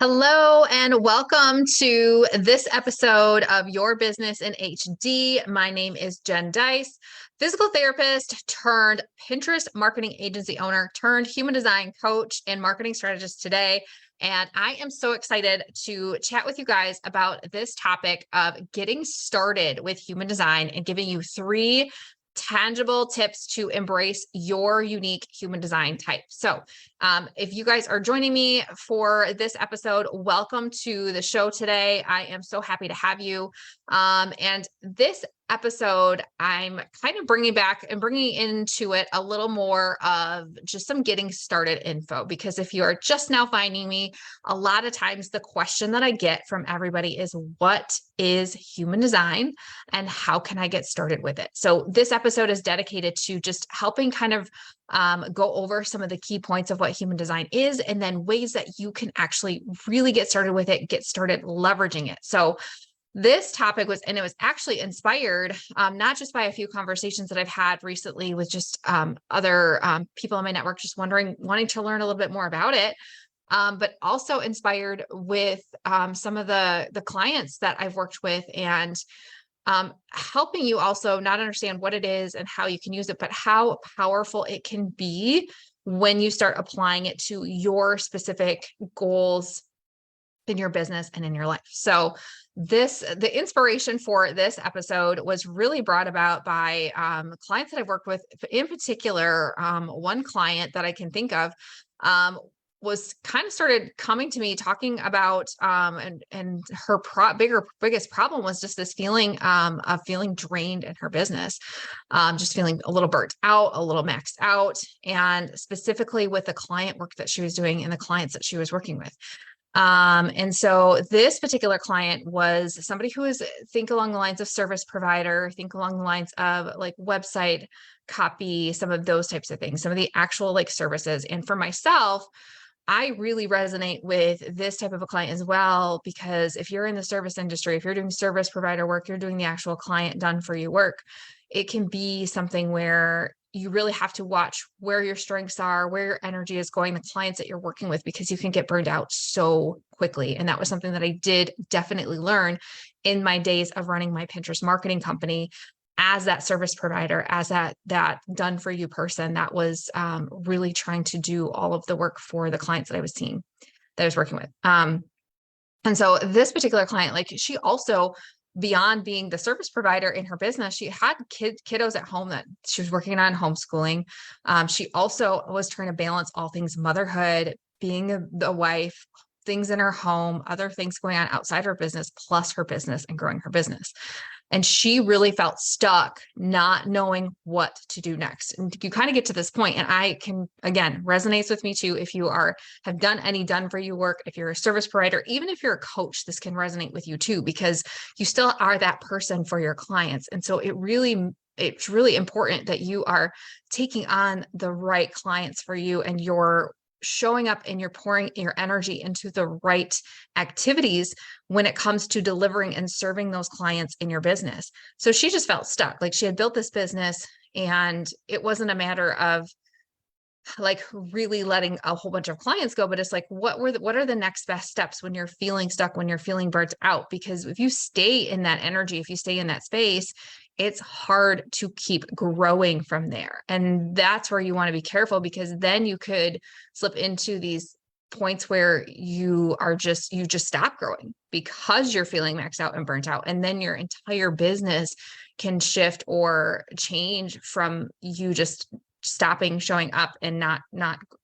Hello and welcome to this episode of Your Business in HD. My name is Jen Dice, physical therapist turned Pinterest marketing agency owner turned human design coach and marketing strategist today. And I am so excited to chat with you guys about this topic of getting started with human design and giving you 3 tangible tips to embrace your unique human design type. So if you guys are joining me for this episode, welcome to the show today. I am so happy to have you. And this episode, I'm kind of bringing back and bringing into it a little more of just some getting started info, because if you are just now finding me, a lot of times the question that I get from everybody is, what is human design and how can I get started with it? So this episode is dedicated to just helping kind of go over some of the key points of what human design is, and then ways that you can actually really get started with it, get started leveraging it. So this topic was, and it was actually inspired not just by a few conversations that I've had recently with just other people in my network, just wanting to learn a little bit more about it, but also inspired with some of the clients that I've worked with, and helping you also not understand what it is and how you can use it, but how powerful it can be when you start applying it to your specific goals in your business and in your life. So the inspiration for this episode was really brought about by clients that I've worked with. In particular, one client that I can think of was kind of started coming to me talking about and her biggest problem was just this feeling of feeling drained in her business, just feeling a little burnt out, a little maxed out, and specifically with the client work that she was doing and the clients that she was working with. And so this particular client was somebody who is, think along the lines of service provider, think along the lines of like website copy, some of those types of things, some of the actual like services. And for myself, I really resonate with this type of a client as well, because if you're in the service industry, if you're doing service provider work, you're doing the actual client done for you work, it can be something where you really have to watch where your strengths are, where your energy is going, the clients that you're working with, because you can get burned out so quickly. And that was something that I did definitely learn in my days of running my Pinterest marketing company as that service provider, as that done for you person that was really trying to do all of the work for the clients that I was seeing, that I was working with. And so this particular client, like, she also, beyond being the service provider in her business, she had kiddos at home that she was working on homeschooling. She also was trying to balance all things motherhood, being a wife, things in her home, other things going on outside her business, plus her business and growing her business. And she really felt stuck, not knowing what to do next. And you kind of get to this point, and I can, again, resonates with me too. If you have done any done for you work, if you're a service provider, even if you're a coach, this can resonate with you too, because you still are that person for your clients. And so it's really important that you are taking on the right clients for you, and you're showing up and you're pouring your energy into the right activities when it comes to delivering and serving those clients in your business. So she just felt stuck. Like, she had built this business, and it wasn't a matter of like really letting a whole bunch of clients go, but it's like, what are the next best steps when you're feeling stuck, when you're feeling burnt out? Because if you stay in that energy, if you stay in that space, it's hard to keep growing from there. And that's where you want to be careful, because then you could slip into these points where you just stop growing because you're feeling maxed out and burnt out. And then your entire business can shift or change from you just stopping showing up and not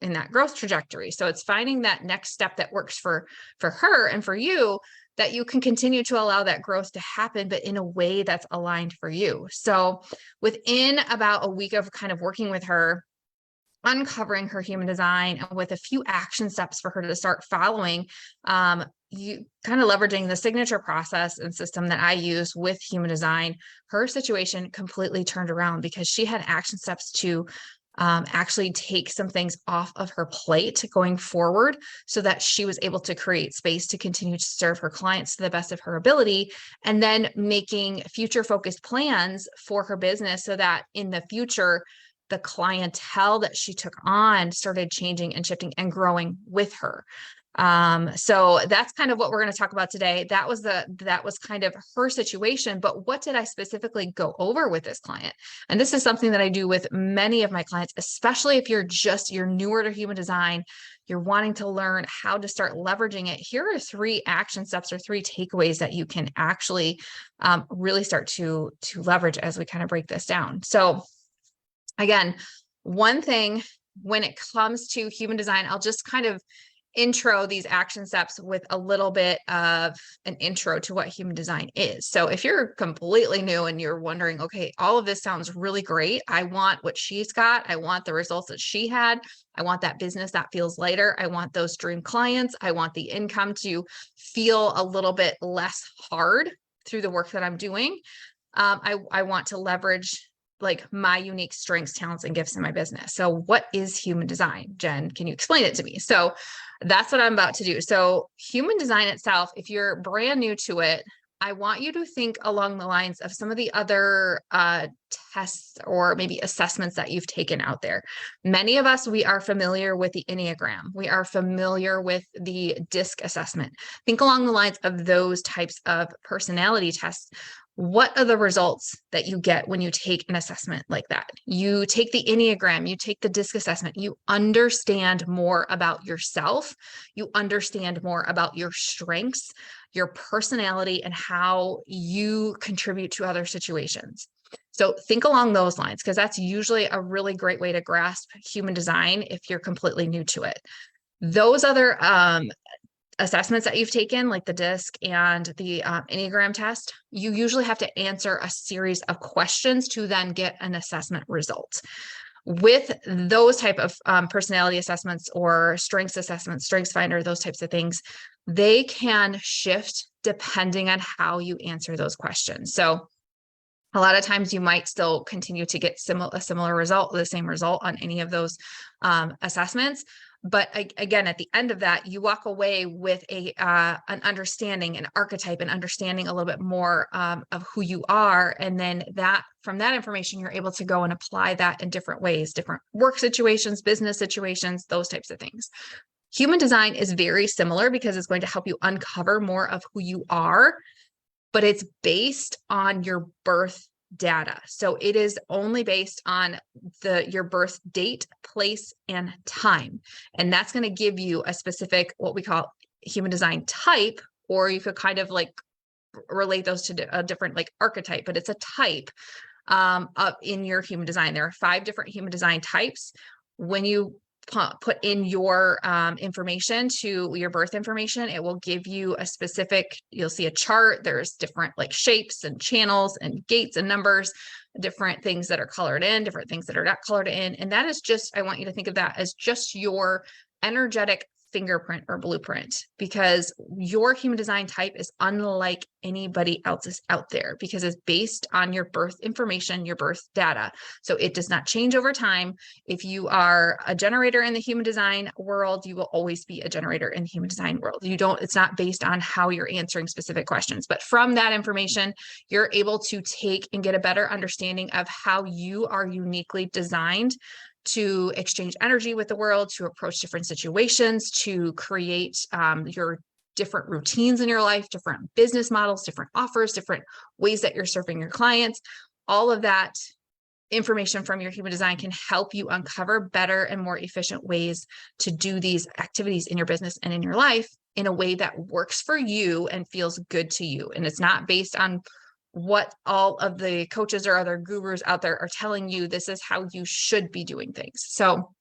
in that growth trajectory. So it's finding that next step that works for her and for you, that you can continue to allow that growth to happen, but in a way that's aligned for you. So within about a week of kind of working with her, uncovering her human design, and with a few action steps for her to start following, you kind of leveraging the signature process and system that I use with human design, her situation completely turned around, because she had action steps to actually take some things off of her plate going forward, so that she was able to create space to continue to serve her clients to the best of her ability, and then making future focused plans for her business, so that in the future, the clientele that she took on started changing and shifting and growing with her. So that's kind of what we're going to talk about today. That was kind of her situation, but what did I specifically go over with this client? And this is something that I do with many of my clients, especially if you're newer to human design, you're wanting to learn how to start leveraging it. Here are 3 action steps or 3 takeaways that you can actually really start to leverage as we kind of break this down. So again, one thing when it comes to human design, I'll just kind of intro these action steps with a little bit of an intro to what human design is. So if you're completely new and you're wondering, okay, all of this sounds really great. I want what she's got. I want the results that she had. I want that business that feels lighter. I want those dream clients. I want the income to feel a little bit less hard through the work that I'm doing. I want to leverage like my unique strengths, talents, and gifts in my business. So what is human design? Jen, can you explain it to me? So that's what I'm about to do. So human design itself, if you're brand new to it, I want you to think along the lines of some of the other tests or maybe assessments that you've taken out there. Many of us, we are familiar with the Enneagram. We are familiar with the DISC assessment. Think along the lines of those types of personality tests. What are the results that you get when you take an assessment like that? You take the Enneagram, you take the DISC assessment, you understand more about yourself, you understand more about your strengths, your personality, and how you contribute to other situations. So think along those lines, because that's usually a really great way to grasp human design if you're completely new to it. Those other assessments that you've taken, like the DISC and the Enneagram test, you usually have to answer a series of questions to then get an assessment result. With those type of personality assessments or strengths assessments, Strengths Finder, those types of things, they can shift depending on how you answer those questions. So a lot of times you might still continue to get a similar result, the same result on any of those assessments. But again, at the end of that, you walk away with an understanding, an archetype, and understanding a little bit more of who you are. And then from that information, you're able to go and apply that in different ways, different work situations, business situations, those types of things. Human design is very similar because it's going to help you uncover more of who you are, but it's based on your birth data. So it is only based on your birth date, place, and time. And that's going to give you a specific, what we call human design type, or you could kind of like relate those to a different like archetype, but it's a type in your human design. There are 5 different human design types. When you put in your information to your birth information, it will give you a specific, you'll see a chart. There's different like shapes and channels and gates and numbers, different things that are colored in, different things that are not colored in. And that is just, I want you to think of that as just your energetic fingerprint or blueprint, because your human design type is unlike anybody else's out there because it's based on your birth information, your birth data. So it does not change over time. If you are a generator in the human design world, you will always be a generator in the human design world. It's not based on how you're answering specific questions, but from that information, you're able to take and get a better understanding of how you are uniquely designed to exchange energy with the world, to approach different situations, to create your different routines in your life, different business models, different offers, different ways that you're serving your clients. All of that information from your human design can help you uncover better and more efficient ways to do these activities in your business and in your life in a way that works for you and feels good to you. And it's not based on what all of the coaches or other gurus out there are telling you. This is how you should be doing things. So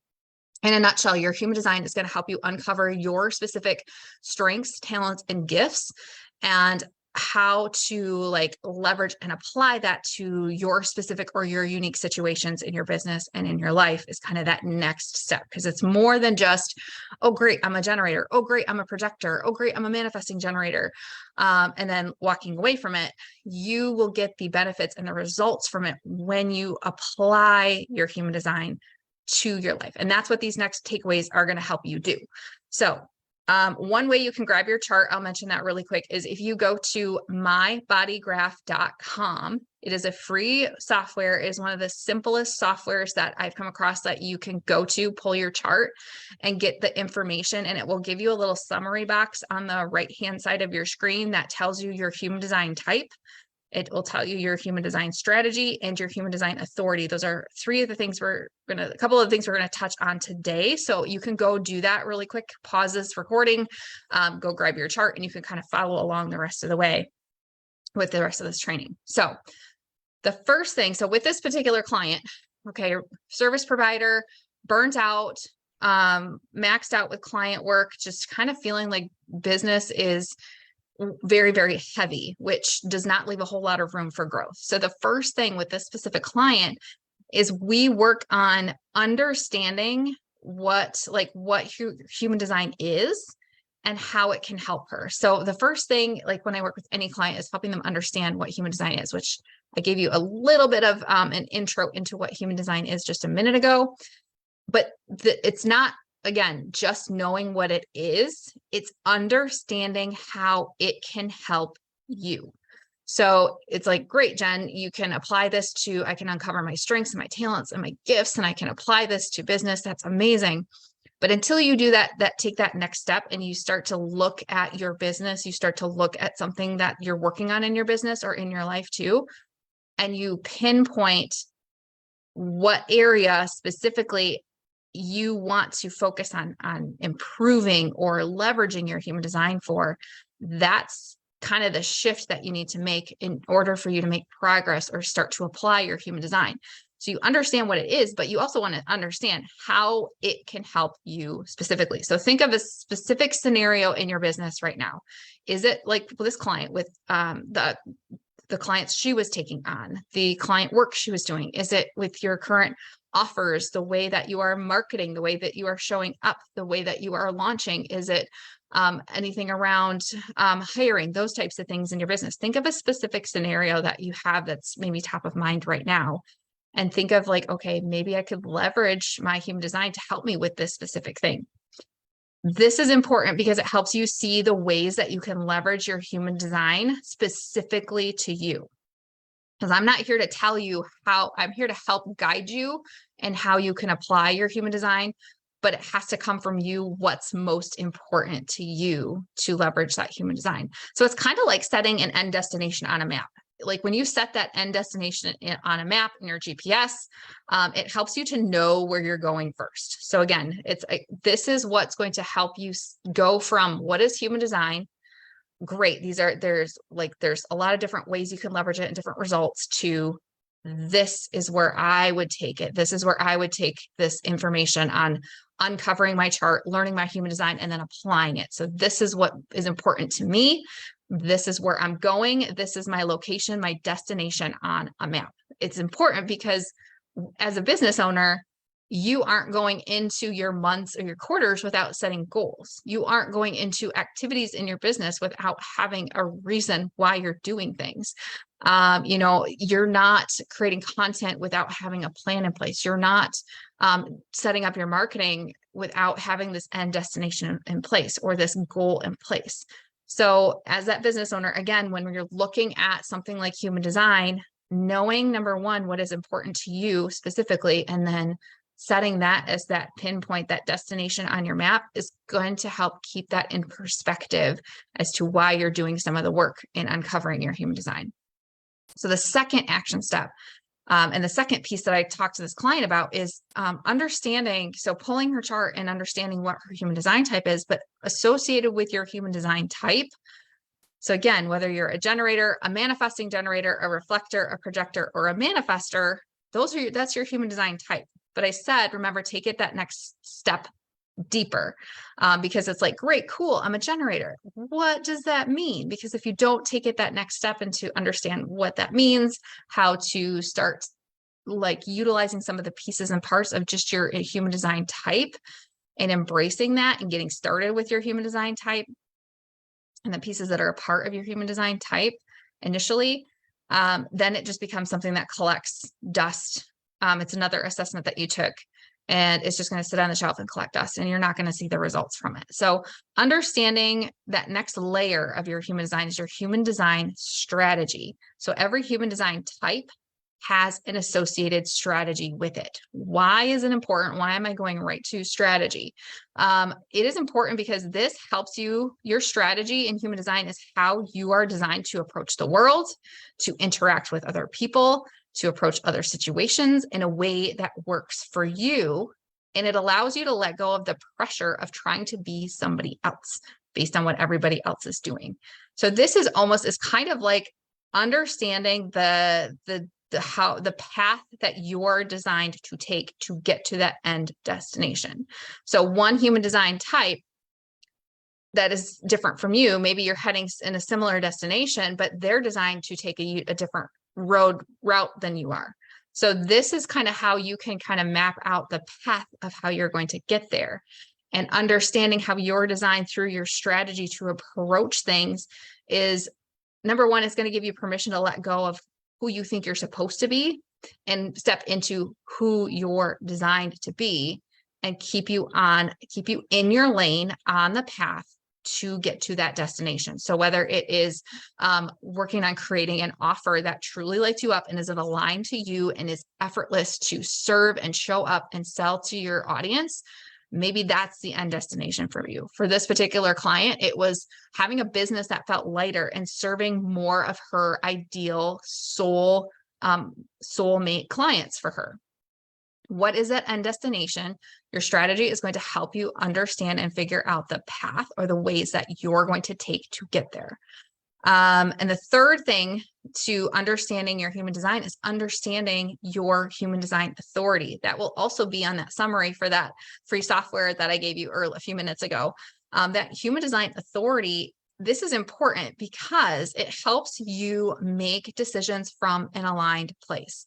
in a nutshell, your human design is going to help you uncover your specific strengths, talents, and gifts, and how to like leverage and apply that to your specific or your unique situations in your business and in your life is kind of that next step, because it's more than just, oh, great, I'm a generator. Oh, great, I'm a projector. Oh, great, I'm a manifesting generator. And then walking away from it, you will get the benefits and the results from it when you apply your human design to your life. And that's what these next takeaways are going to help you do. So One way you can grab your chart, I'll mention that really quick, is if you go to mybodygraph.com. It is a free software. It is one of the simplest softwares that I've come across that you can go to, pull your chart and get the information. And it will give you a little summary box on the right-hand side of your screen that tells you your human design type. It will tell you your human design strategy and your human design authority. Those are a couple of the things we're going to touch on today. So you can go do that really quick, pause this recording, go grab your chart, and you can kind of follow along the rest of the way with the rest of this training. So the first thing, so with this particular client, okay, service provider, burnt out, maxed out with client work, just kind of feeling like business is very, very heavy, which does not leave a whole lot of room for growth. So the first thing with this specific client is we work on understanding what human design is and how it can help her. So the first thing, like when I work with any client, is helping them understand what human design is, which I gave you a little bit of an intro into what human design is just a minute ago. But it's not, again, just knowing what it is, it's understanding how it can help you. So it's like, great, Jen, you can apply this to, I can uncover my strengths and my talents and my gifts, and I can apply this to business. That's amazing. But until you do that, take that next step and you start to look at your business, you start to look at something that you're working on in your business or in your life too, and you pinpoint what area specifically you want to focus on improving or leveraging your human design for, that's kind of the shift that you need to make in order for you to make progress or start to apply your human design. So you understand what it is, but you also want to understand how it can help you specifically. So think of a specific scenario in your business right now. Is it like this client with the clients she was taking on, the client work she was doing? Is it with your current offers, the way that you are marketing, the way that you are showing up, the way that you are launching? Is it anything around hiring, those types of things in your business? Think of a specific scenario that you have that's maybe top of mind right now. And think of like, okay, maybe I could leverage my human design to help me with this specific thing. This is important because it helps you see the ways that you can leverage your human design specifically to you. Because I'm not here to tell you how, I'm here to help guide you and how you can apply your human design, but it has to come from you, what's most important to you to leverage that human design. So it's kind of like setting an end destination on a map. Like when you set that end destination on a map in your GPS, it helps you to know where you're going first. So again, this is what's going to help you go from what is human design. Great. There's a lot of different ways you can leverage it and different results to, this is where I would take it. This is where I would take this information on uncovering my chart, learning my human design, and then applying it. So this is what is important to me. This is where I'm going. This is my location, my destination on a map. It's important because as a business owner, you aren't going into your months or your quarters without setting goals. You aren't going into activities in your business without having a reason why you're doing things. You're not creating content without having a plan in place. You're not setting up your marketing without having this end destination in place or this goal in place. So as that business owner, again, when you're looking at something like human design, knowing, number one, what is important to you specifically, and then setting that as that pinpoint, that destination on your map, is going to help keep that in perspective as to why you're doing some of the work in uncovering your human design. So the second action step, and the second piece that I talked to this client about is understanding, so pulling her chart and understanding what her human design type is, but associated with your human design type. So again, whether you're a generator, a manifesting generator, a reflector, a projector, or a manifester, that's your human design type. But I said, remember, take it that next step deeper, because it's like, great, cool, I'm a generator. What does that mean? Because if you don't take it that next step and to understand what that means, how to start like utilizing some of the pieces and parts of just your human design type and embracing that and getting started with your human design type and the pieces that are a part of your human design type initially, then it just becomes something that collects dust. It's another assessment that you took and it's just going to sit on the shelf and collect dust, and you're not going to see the results from it. So understanding that next layer of your human design is your human design strategy. So every human design type has an associated strategy with it. Why is it important? Why am I going right to strategy? It is important because this helps you. Your strategy in human design is how you are designed to approach the world, to interact with other people, to approach other situations in a way that works for you. And it allows you to let go of the pressure of trying to be somebody else based on what everybody else is doing. So this is kind of like understanding the path that you're designed to take to get to that end destination. So one human design type that is different from you, maybe you're heading in a similar destination, but they're designed to take a different route than you are. So this is kind of how you can kind of map out the path of how you're going to get there, and understanding how you're designed through your strategy to approach things is, number one, it's going to give you permission to let go of who you think you're supposed to be and step into who you're designed to be, and keep you in your lane on the path to get to that destination. So whether it is working on creating an offer that truly lights you up and is aligned to you and is effortless to serve and show up and sell to your audience, maybe that's the end destination for you. For this particular client, it was having a business that felt lighter and serving more of her ideal soulmate clients for her. What is that end destination? Your strategy is going to help you understand and figure out the path or the ways that you're going to take to get there. And the third thing to understanding your human design is understanding your human design authority. That will also be on that summary for that free software that I gave you a few minutes ago. That human design authority, this is important because it helps you make decisions from an aligned place.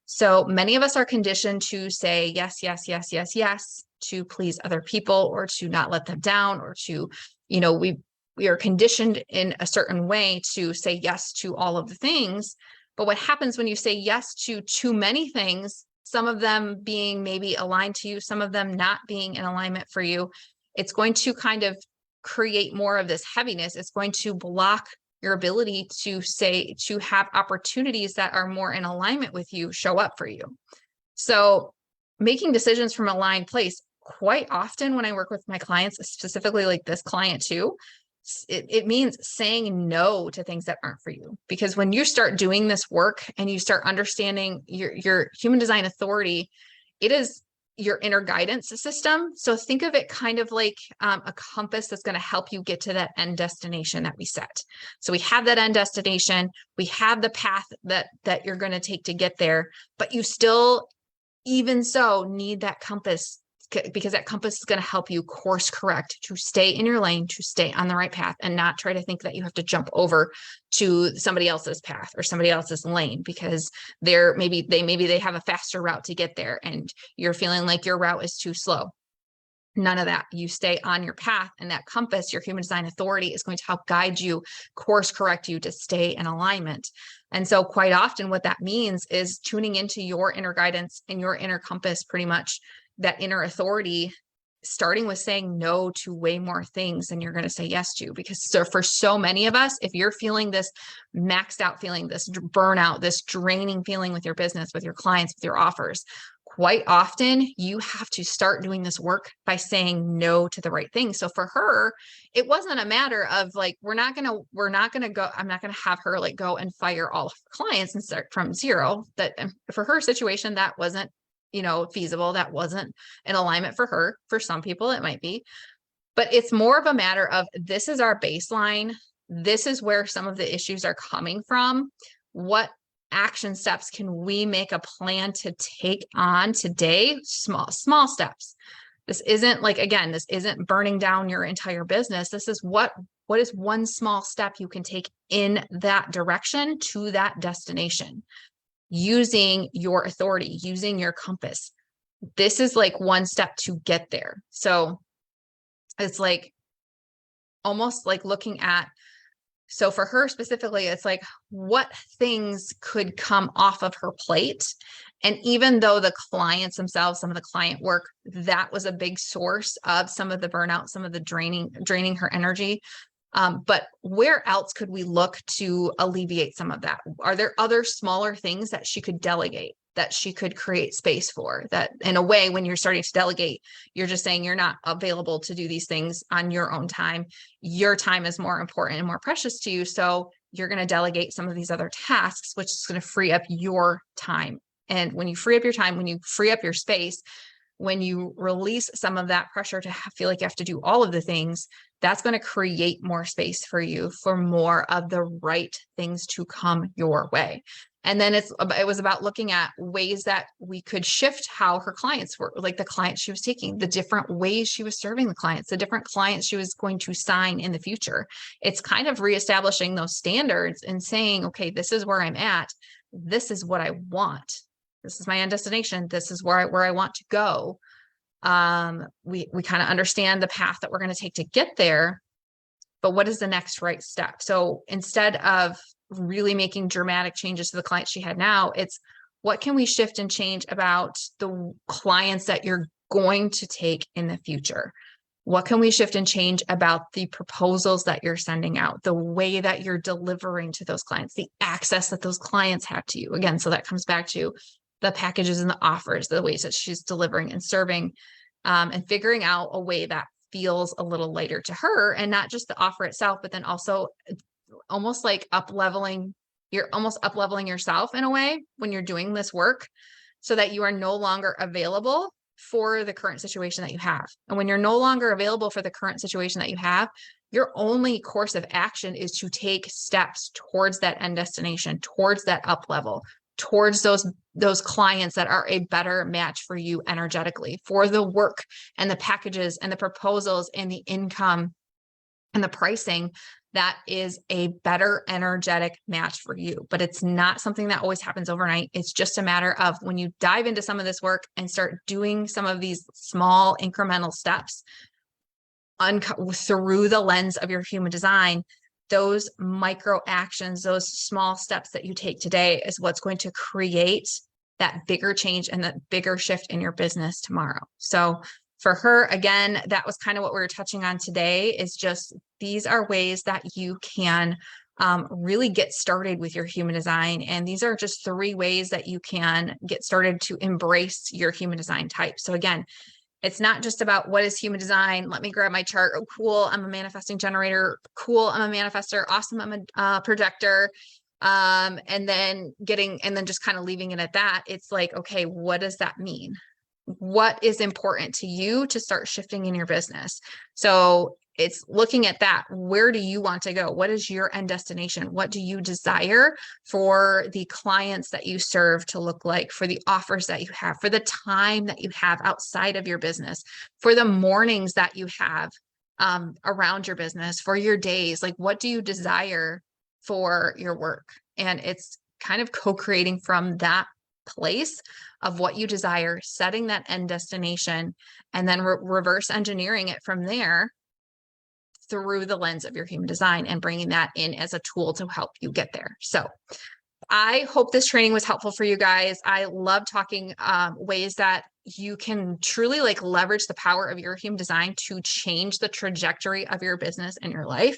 So many of us are conditioned to say yes, yes, yes, yes, yes, to please other people or to not let them down, or to, we are conditioned in a certain way to say yes to all of the things. But what happens when you say yes to too many things, some of them being maybe aligned to you, some of them not being in alignment for you, it's going to kind of create more of this heaviness. It's going to block your ability to have opportunities that are more in alignment with you show up for you. So making decisions from an aligned place, quite often when I work with my clients, specifically like this client too, it means saying no to things that aren't for you. Because when you start doing this work and you start understanding your human design authority, it is your inner guidance system. So think of it kind of like a compass that's going to help you get to that end destination that we set. So we have that end destination, we have the path that you're going to take to get there, but you still, even so, need that compass, because that compass is going to help you course correct to stay in your lane, to stay on the right path, and not try to think that you have to jump over to somebody else's path or somebody else's lane because maybe they have a faster route to get there and you're feeling like your route is too slow. None of that. You stay on your path, and that compass, your human design authority, is going to help guide you, course correct you to stay in alignment. And so quite often what that means is tuning into your inner guidance and your inner compass, pretty much that inner authority, starting with saying no to way more things than you're going to say yes to. Because for so many of us, if you're feeling this maxed out feeling, this burnout, this draining feeling with your business, with your clients, with your offers, quite often you have to start doing this work by saying no to the right thing. So for her, it wasn't a matter of like, I'm not going to have her like go and fire all of her clients and start from zero. That for her situation, that wasn't feasible. That wasn't an alignment for her. For some people it might be, but it's more of a matter of, this is our baseline. This is where some of the issues are coming from. What action steps can we make a plan to take on today? Small steps. This isn't like, again, this isn't burning down your entire business. This is what is one small step you can take in that direction to that destination, using your authority, using your compass. This is like one step to get there. So it's like almost like looking at, so for her specifically, it's like, what things could come off of her plate And even though the clients themselves, some of the client work, that was a big source of some of the burnout, some of the draining her energy. But where else could we look to alleviate some of that? Are there other smaller things that she could delegate, that she could create space for? That in a way, when you're starting to delegate, you're just saying you're not available to do these things on your own time. Your time is more important and more precious to you. So you're going to delegate some of these other tasks, which is going to free up your time. And when you free up your time, when you free up your space, when you release some of that pressure to feel like you have to do all of the things, that's going to create more space for you for more of the right things to come your way. And then it was about looking at ways that we could shift how her clients were, like the clients she was taking, the different ways she was serving the clients, the different clients she was going to sign in the future. It's kind of reestablishing those standards and saying, okay, this is where I'm at. This is what I want. This is my end destination. This is where I want to go. We kind of understand the path that we're going to take to get there, but what is the next right step? So instead of really making dramatic changes to the clients she had now, it's what can we shift and change about the clients that you're going to take in the future? What can we shift and change about the proposals that you're sending out, the way that you're delivering to those clients, the access that those clients have to you? Again, so that comes back to the packages and the offers, the ways that she's delivering and serving, and figuring out a way that feels a little lighter to her, and not just the offer itself, but then also almost like you're almost up leveling yourself in a way when you're doing this work, so that you are no longer available for the current situation that you have. And when you're no longer available for the current situation that you have, your only course of action is to take steps towards that end destination, towards that up level, towards those clients that are a better match for you energetically, for the work and the packages and the proposals and the income and the pricing that is a better energetic match for you. But it's not something that always happens overnight. It's just a matter of when you dive into some of this work and start doing some of these small incremental steps through the lens of your human design, those micro actions, those small steps that you take today is what's going to create that bigger change and that bigger shift in your business tomorrow. So for her, again, that was kind of what we were touching on today, is just these are ways that you can really get started with your human design. And these are just 3 ways that you can get started to embrace your human design type. So again, it's not just about what is human design. Let me grab my chart. Oh, cool. I'm a manifesting generator. Cool. I'm a manifestor. Awesome. I'm a projector. And then just kind of leaving it at that. It's like, okay, what does that mean? What is important to you to start shifting in your business? So it's looking at that. Where do you want to go? What is your end destination? What do you desire for the clients that you serve to look like, for the offers that you have, for the time that you have outside of your business, for the mornings that you have around your business, for your days? Like, what do you desire for your work? And it's kind of co-creating from that place of what you desire, setting that end destination, and then reverse engineering it from there through the lens of your human design and bringing that in as a tool to help you get there. So I hope this training was helpful for you guys. I love talking ways that you can truly like leverage the power of your human design to change the trajectory of your business and your life.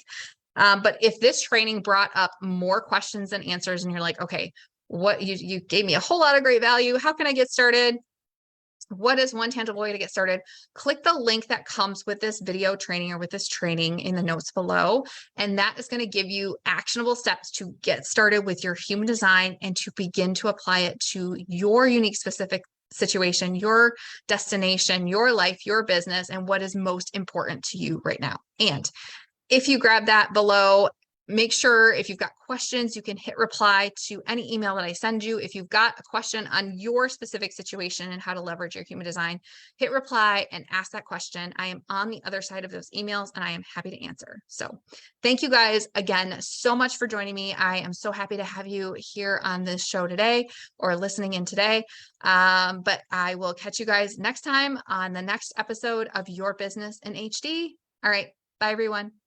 But if this training brought up more questions than answers, and you're like, okay, what you gave me a whole lot of great value. How can I get started? What is one tangible way to get started? Click the link that comes with this video training or with this training in the notes below. And that is going to give you actionable steps to get started with your human design and to begin to apply it to your unique specific situation, your destination, your life, your business, and what is most important to you right now. And if you grab that below, make sure if you've got questions, you can hit reply to any email that I send you. If you've got a question on your specific situation and how to leverage your human design, hit reply and ask that question. I am on the other side of those emails and I am happy to answer. So thank you guys again so much for joining me. I am so happy to have you here on this show today or listening in today. But I will catch you guys next time on the next episode of Your Business in HD. All right. Bye, everyone.